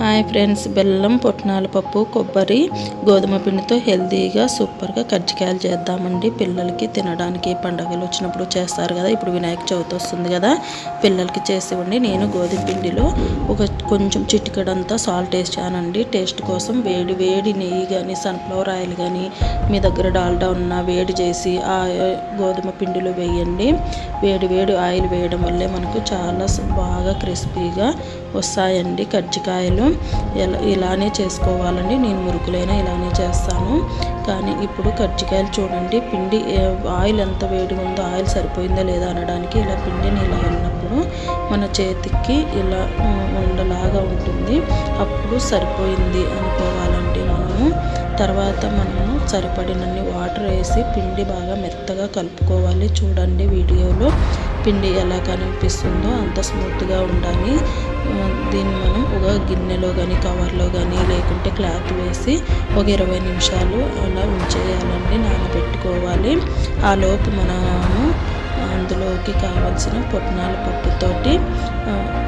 Hi friends, బెల్లం, పుట్నాల పప్పు, కొబ్బరి, గోధుమ పిండితో హెల్తీగా సూపర్గా కజ్జికాయలు చేద్దామండి. పిల్లలకి తినడానికి పండుగలు వచ్చినప్పుడు చేస్తారు కదా. ఇప్పుడు వినాయక చవితి వస్తుంది కదా, పిల్లలకి చేసివ్వండి. నేను గోధుమ పిండిలో కొంచెం చిటికెడంతా సాల్ట్ వేసానండి. టేస్ట్ కోసం వేడి నెయ్యి కానీ సన్ఫ్లవర్ ఆయిల్ కానీ మీ దగ్గర డాల్డా ఉన్న వేడి చేసి ఆ గోధుమ పిండిలో వేయండి. వేడి ఆయిల్ వేయడం వల్లే మనకు చాలా బాగా క్రిస్పీగా వస్తాయండి కజ్జికాయలు. ఇలానే చేసుకోవాలండి. నేను మురుకులైనా ఇలానే చేస్తాను. కానీ ఇప్పుడు కజ్జికాయలు చూడండి, పిండి ఆయిల్ ఎంత వేడిగా ఉందో, ఆయిల్ సరిపోయిందా లేదా అనడానికి ఇలా పిండిని ఇలా అన్నప్పుడు మన చేతికి ఇలా ఉండలాగా ఉంటుంది. అప్పుడు సరిపోయింది అనుకోవాలండి మనము. తర్వాత మనము సరిపడినన్ని వాటర్ వేసి పిండి బాగా మెత్తగా కలుపుకోవాలి. చూడండి వీడియోలో పిండి ఎలా కనిపిస్తుందో అంత స్మూత్గా ఉండాలి. దీన్ని మనం ఒక గిన్నెలో కానీ కవర్లో కానీ లేకుంటే క్లాత్ వేసి ఒక 20 నిమిషాలు అలా ఉంచేయాలండి, నానబెట్టుకోవాలి. ఆ లోపు మనము అందులోకి కావాల్సిన పుట్నాల పప్పుతోటి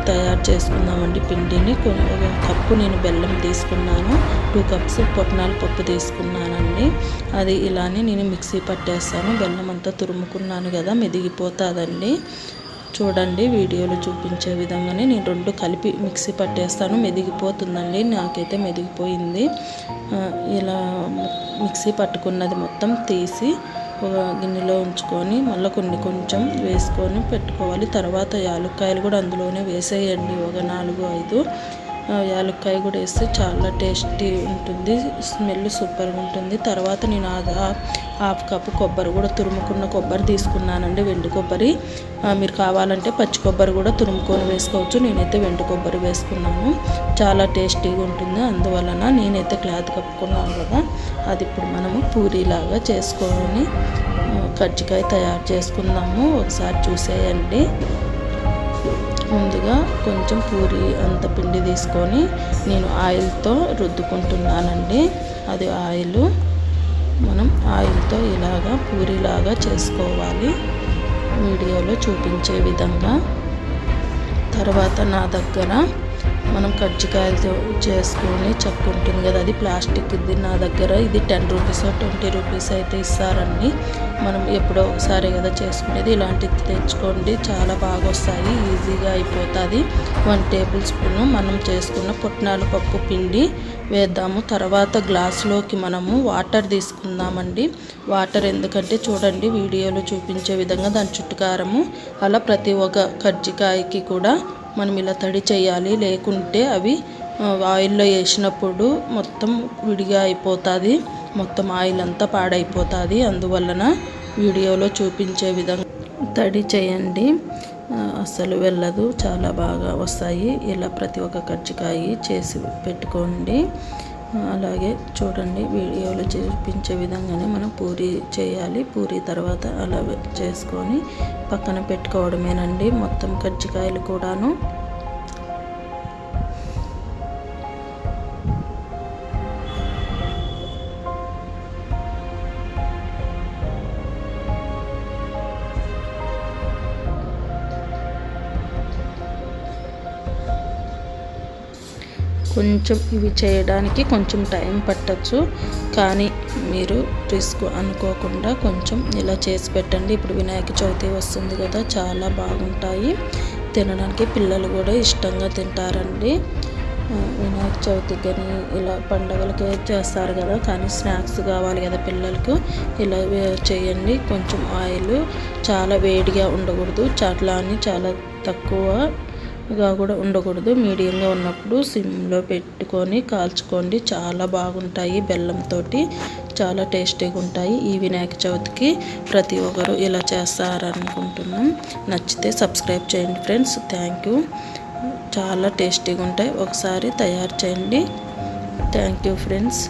తయారు చేసుకుందామండి పిండిని. ఒక కప్పు నేను బెల్లం తీసుకున్నాను, 2 కప్స్ పుట్నాల పప్పు తీసుకున్నానండి. అది ఇలానే నేను మిక్సీ పట్టేస్తాను. బెల్లం అంతా తురుముకున్నాను కదా, మెదిగిపోతుందండి. చూడండి వీడియోలో చూపించే విధంగానే నేను 2 కలిపి మిక్సీ పట్టేస్తాను. మెదిగిపోతుందండి, నాకైతే మెదిగిపోయింది. ఇలా మిక్సీ పట్టుకున్నది మొత్తం తీసి ఒక గిన్నెలో ఉంచుకొని మళ్ళీ కొంచెం వేసుకొని పెట్టుకోవాలి. తర్వాత యాలక్కాయలు కూడా అందులోనే వేసేయండి, ఒక 4-5 యాలక్కాయ కూడా వేస్తే చాలా టేస్టీ ఉంటుంది, స్మెల్ సూపర్గా ఉంటుంది. తర్వాత నేను 1/2 కప్పు కొబ్బరి కూడా తురుముకున్న కొబ్బరి తీసుకున్నానండి, వెండి కొబ్బరి. మీరు కావాలంటే పచ్చి కొబ్బరి కూడా తురుముకొని వేసుకోవచ్చు. నేనైతే వెండి కొబ్బరి వేసుకున్నాను, చాలా టేస్టీగా ఉంటుంది. అందువలన నేనైతే క్లాత్ కప్పుకున్నాను కదా, అది ఇప్పుడు మనము పూరీలాగా చేసుకొని కజ్జికాయ తయారు చేసుకుందాము. ఒకసారి చూసేయండి. ముందుగా కొంచెం పూరి అంత పిండి తీసుకొని నేను ఆయిల్తో రుద్దుకుంటున్నానండి. అది మనం ఆయిల్తో ఇలాగా పూరిలాగా చేసుకోవాలి, వీడియోలో చూపించే విధంగా. తర్వాత నా దగ్గర మనం కజ్జికాయలతో చేసుకొని చెక్క ఉంటుంది కదా, అది ప్లాస్టిక్. ఇది నా దగ్గర ఇది 10 రూపీస్ 20 రూపీస్ అయితే ఇస్తారండి. మనం ఎప్పుడో ఒకసారి కదా చేసుకునేది, ఇలాంటిది తెచ్చుకోండి, చాలా బాగా వస్తాయి, ఈజీగా అయిపోతుంది. 1 టేబుల్ స్పూను మనం చేసుకున్న పుట్నాల పప్పు పిండి వేద్దాము. తర్వాత గ్లాసులోకి మనము వాటర్ తీసుకుందామండి. వాటర్ ఎందుకంటే చూడండి వీడియోలో చూపించే విధంగా దాని చుట్టుకారము అలా ప్రతి ఒక్క కజ్జికాయకి కూడా మనం ఇలా తడి చేయాలి, లేకుంటే అవి ఆయిల్లో వేసినప్పుడు మొత్తం విడిగా అయిపోతుంది, మొత్తం ఆయిల్ అంతా పాడైపోతుంది. అందువలన వీడియోలో చూపించే విధంగా తడి చేయండి, అస్సలు వెళ్ళదు, చాలా బాగా వస్తాయి. ఇలా ప్రతి ఒక్క కజ్జికాయ చేసి పెట్టుకోండి. అలాగే చూడండి వీడియోలో చూపించే విధంగానే మనం పూరి చేయాలి. పూరి తర్వాత అలా చేసుకొని పక్కన పెట్టుకోవడమేనండి మొత్తం కజ్జికాయలు కూడాను. కొంచెం ఇవి చేయడానికి కొంచెం టైం పట్టచ్చు, కానీ మీరు రిస్క్ అనుకోకుండా కొంచెం ఇలా చేసి పెట్టండి. ఇప్పుడు వినాయక చవితి వస్తుంది కదా, చాలా బాగుంటాయి తినడానికి, పిల్లలు కూడా ఇష్టంగా తింటారండి. వినాయక చవితికి కానీ ఇలా పండుగలకి చేస్తారు కదా, కానీ స్నాక్స్ కావాలి కదా పిల్లలకు, ఇలా చేయండి. కొంచెం ఆయిల్ చాలా వేడిగా ఉండకూడదు, అట్లా అని చాలా తక్కువగా కూడా ఉండకూడదు, మీడియంగా ఉన్నప్పుడు సిమ్లో పెట్టుకొని కాల్చుకోండి, చాలా బాగుంటాయి. బెల్లంతో చాలా టేస్టీగా ఉంటాయి. ఈ వినాయక చవితికి ప్రతి ఒక్కరు ఇలా చేస్తారనుకుంటున్నాం. నచ్చితే సబ్స్క్రైబ్ చేయండి ఫ్రెండ్స్. Thank you. చాలా టేస్టీగా ఉంటాయి, ఒకసారి తయారు చేయండి. Thank you friends.